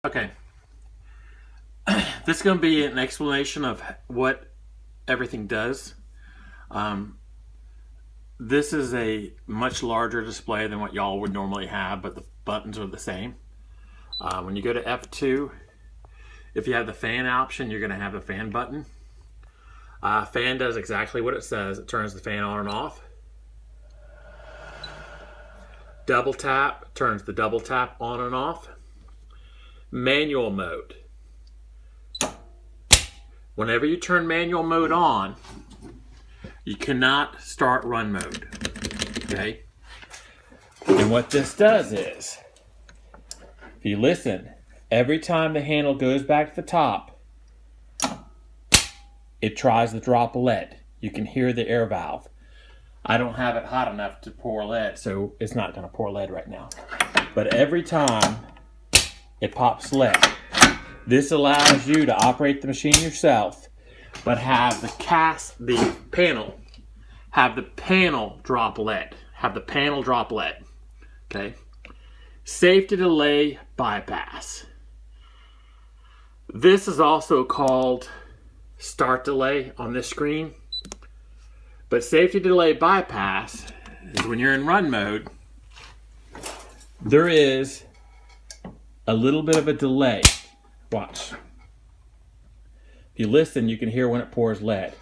Okay. This is going to be an explanation of what everything does. This is a much larger display than what y'all would normally have, but the buttons are the same. When you go to F2, if you have the fan option, you're going to have the fan button. Fan does exactly what it says. It turns the fan on and off. Double tap turns the double tap on and off. Manual mode. Whenever you turn manual mode on, you cannot start run mode. Okay? And what this does is, if you listen, every time the handle goes back to the top, it tries to drop lead. You can hear the air valve. I don't have it hot enough to pour lead, so it's not going to pour lead right now. But every time it pops lead, this allows you to operate the machine yourself, but have the panel drop lead. Okay? Safety delay bypass. This is also called start delay on this screen. But safety delay bypass is when you're in run mode, there is a little bit of a delay. Watch. If you listen, you can hear when it pours lead.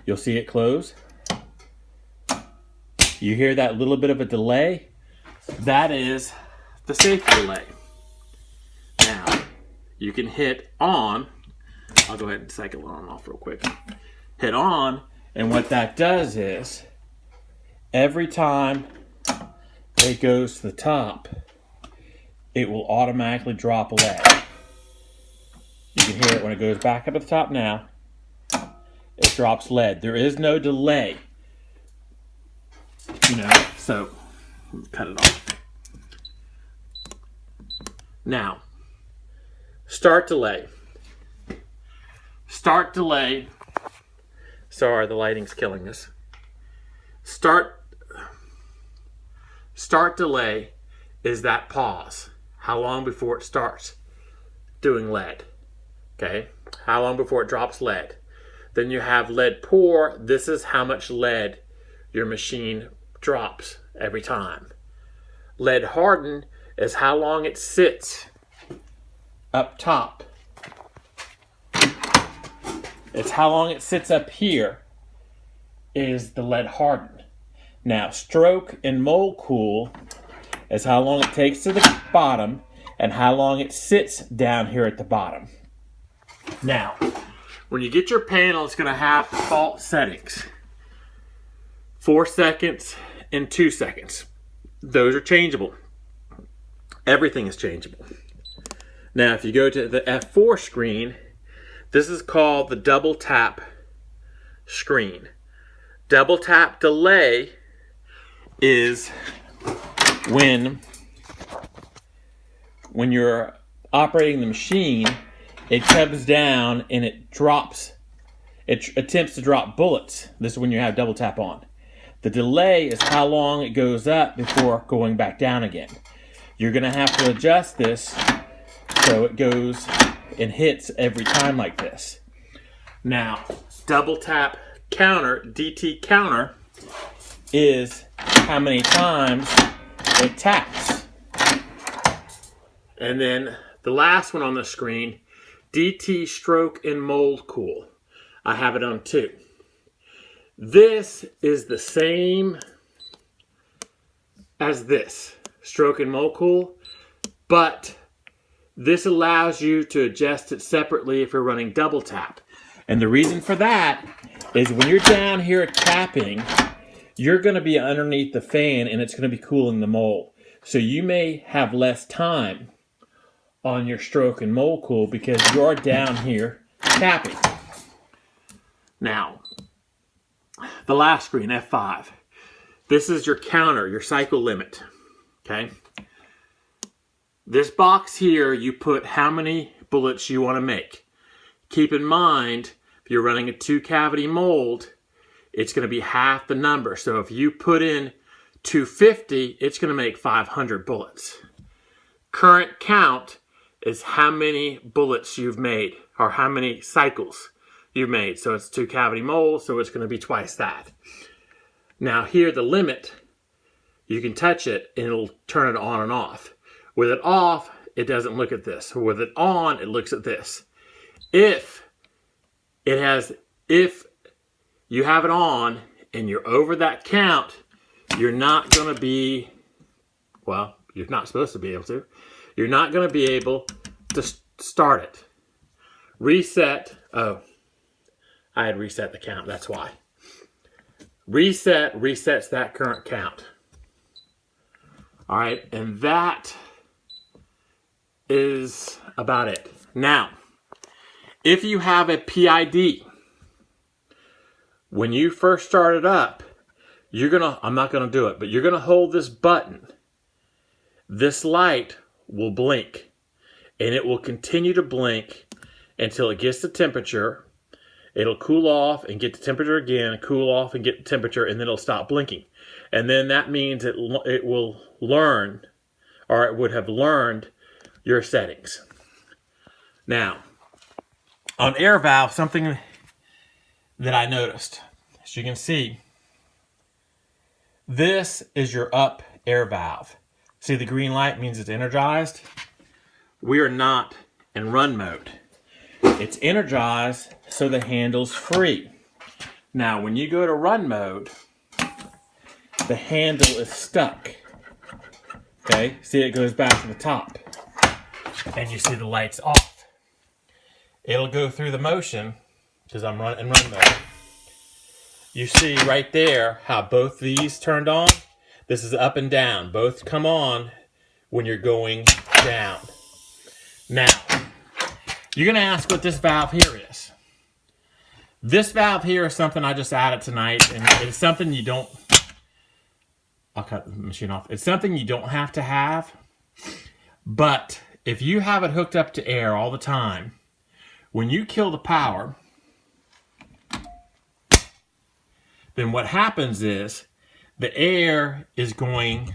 You'll see it close. You hear that little bit of a delay? That is the safety delay. Now, you can hit on. I'll go ahead and cycle it on and off real quick. Hit on, and what that does is, every time it goes to the top, it will automatically drop lead. You can hear it when it goes back up to the top now. It drops lead. There is no delay. So cut it off. Now, start delay. Start delay. Sorry, the lighting's killing us. Start delay is that pause. How long before it starts doing lead? Okay? How long before it drops lead? Then you have lead pour. This is how much lead your machine drops every time. Lead harden is how long it sits up top. It's how long it sits up here is the lead harden. Now, stroke and mold cool is how long it takes to the bottom and how long it sits down here at the bottom. Now, when you get your panel, it's going to have default settings. 4 seconds and 2 seconds. Those are changeable. Everything is changeable. Now, if you go to the F4 screen, this is called the double tap screen. Double tap delay is when you're operating the machine, it comes down and it drops. It attempts to drop bullets. This is when you have double tap on. The delay is how long it goes up before going back down again. You're going to have to adjust this so it goes and hits every time like this. Now, double tap counter, DT counter, is how many times it taps. And then the last one on the screen, DT stroke and mold cool. I have it on 2. This is the same as this, stroke and mold cool, but this allows you to adjust it separately if you're running double tap. And the reason for that is when you're down here tapping, you're going to be underneath the fan and it's going to be cooling the mold. So you may have less time on your stroke and mold cool because you're down here tapping. Now, the last screen, F5. This is your counter, your cycle limit. Okay? This box here, you put how many bullets you want to make. Keep in mind, if you're running a 2-cavity mold, it's going to be half the number. So if you put in 250, it's going to make 500 bullets. Current count is how many bullets you've made, or how many cycles you've made. So it's 2 cavity mold, so it's going to be twice that. Now here, the limit, you can touch it and it'll turn it on and off. With it off, it doesn't look at this. With it on, it looks at this. If you have it on and you're over that count, you're not going to be, well, you're not supposed to be able to. You're not going to be able to start it. Reset. Oh, I had reset the count. That's why. Reset resets that current count. All right, and that is about it. Now, if you have a PID, when you first start it up, I'm not gonna do it, but you're gonna hold this button. This light will blink, and it will continue to blink until it gets the temperature. It'll cool off and get the temperature again, cool off and get the temperature, and then it'll stop blinking. And then that means it will learn, or it would have learned your settings. Now, on air valve, something that I noticed, as you can see, this is your up air valve. See, the green light means it's energized. We are not in run mode. It's energized so the handle's free. Now, when you go to run mode, the handle is stuck. Okay, see, it goes back to the top. And you see the lights off. It'll go through the motion, because I'm in run mode. You see right there how both these turned on. This is up and down. Both come on when you're going down. Now, you're going to ask what this valve here is. This valve here is something I just added tonight, and it's something you don't... I'll cut the machine off. It's something you don't have to have, but if you have it hooked up to air all the time, when you kill the power, then what happens is the air is going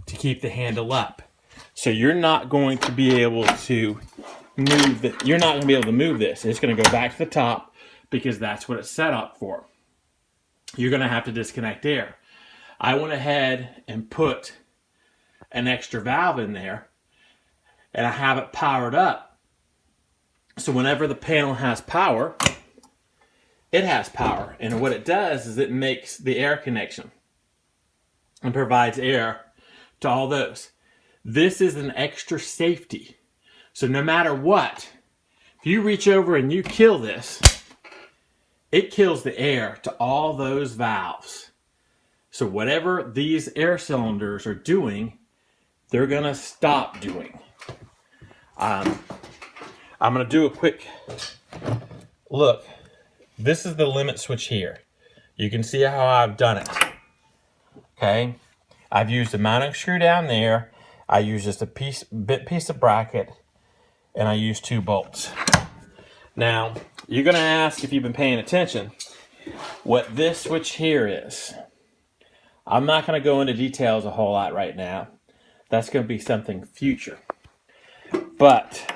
to keep the handle up. So you're not going to be able to move you're not going to be able to move this. It's going to go back to the top because that's what it's set up for. You're going to have to disconnect air. I went ahead and put an extra valve in there, and I have it powered up. So whenever the panel has power, it has power. And what it does is it makes the air connection and provides air to all those. This is an extra safety. So no matter what, if you reach over and you kill this, it kills the air to all those valves. So whatever these air cylinders are doing, they're going to stop doing. I'm going to do a quick look. This is the limit switch here. You can see how I've done it. Okay, I've used a mounting screw down there. I used just a bit piece of bracket, and I used 2 bolts. Now, you're going to ask, if you've been paying attention, what this switch here is. I'm not going to go into details a whole lot right now. That's going to be something future. But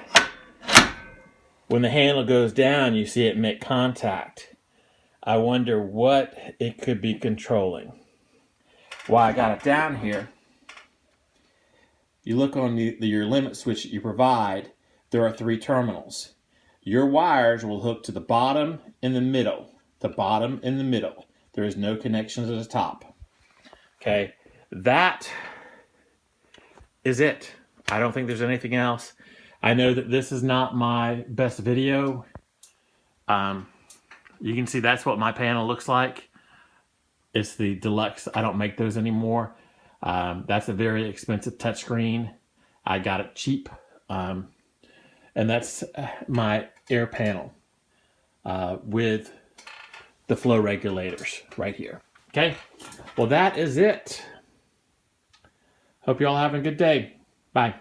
when the handle goes down, you see it make contact. I wonder what it could be controlling. While I got it down here, you look on your limit switch that you provide, there are 3 terminals. Your wires will hook to the bottom and the middle. The bottom and the middle. There is no connections at the top. Okay, that is it. I don't think there's anything else. I know that this is not my best video. You can see that's what my panel looks like. It's the deluxe. I don't make those anymore. That's a very expensive touchscreen. I got it cheap. And that's my air panel with the flow regulators right here. Okay, well, that is it. Hope you're all having a good day. Bye.